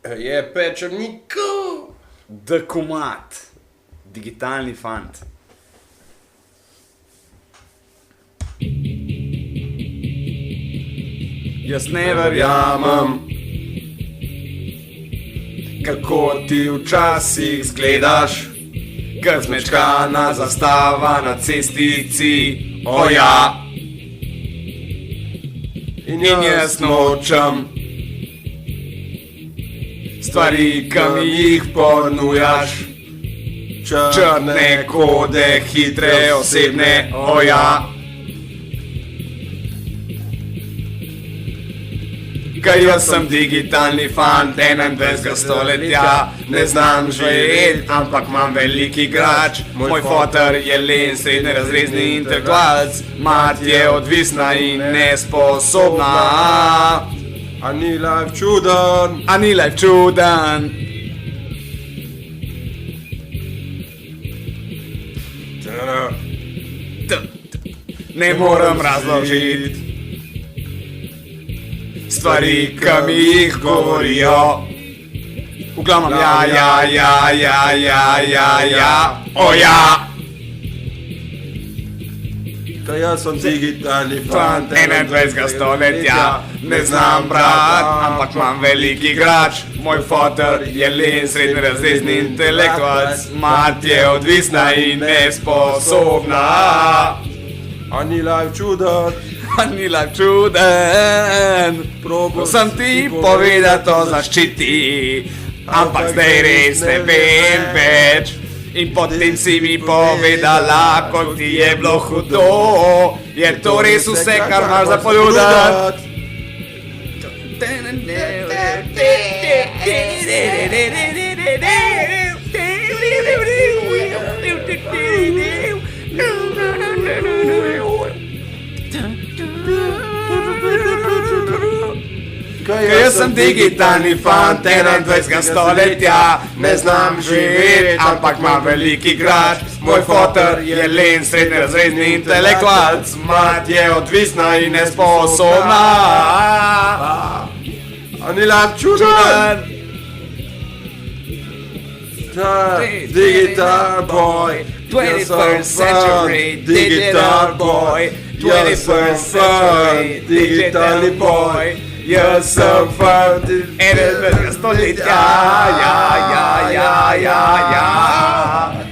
Je Pečornikov. Dekomat, digitalni fant. Jaz ne verjamem, kako ti včasih zgledaš, kot zmečkana zastava na cestici, oja. In jaz nočem stvari, ki mi jih ponujaš, črne kode, hitre, osebne, oja. Ker jaz sem digitalni fant 21. stoletja, ne znam živeti, ampak imam velik igrač. Moj foter je len srednjerazredni intelektualec, mat je odvisna in nesposobna. A ni life čuden? A ni life čuden? Ne morem razložiti stvari, ki mi jih govorijo. V glavnem oja. Kaj jaz sem digitalni Fant 21. stoletja, ne znam brat, ampak imam velik igrač. Moj foter je len srednjerazredni intelektualec, mat je odvisna in nesposobna. A ni life čuden? A ni life čuden? Sem ti povedal to zaščiti, ampak zdaj res ne vem več. In potem si mi povedala, koliko ti je bilo hudo. Je to res vse, kar imaš za ponuditi? Ker jaz sem digitalni fant 21. stoletja, ne znam živeti, ampak imam velik igrač. Moj foter je len srednjerazredni intelektualec, mat je odvisna in nesposobna. A ni life čuden? Digital boy, 21st century digital boy, 21st century digitalni boy. Jaz sem fant 21. stoletja, ja.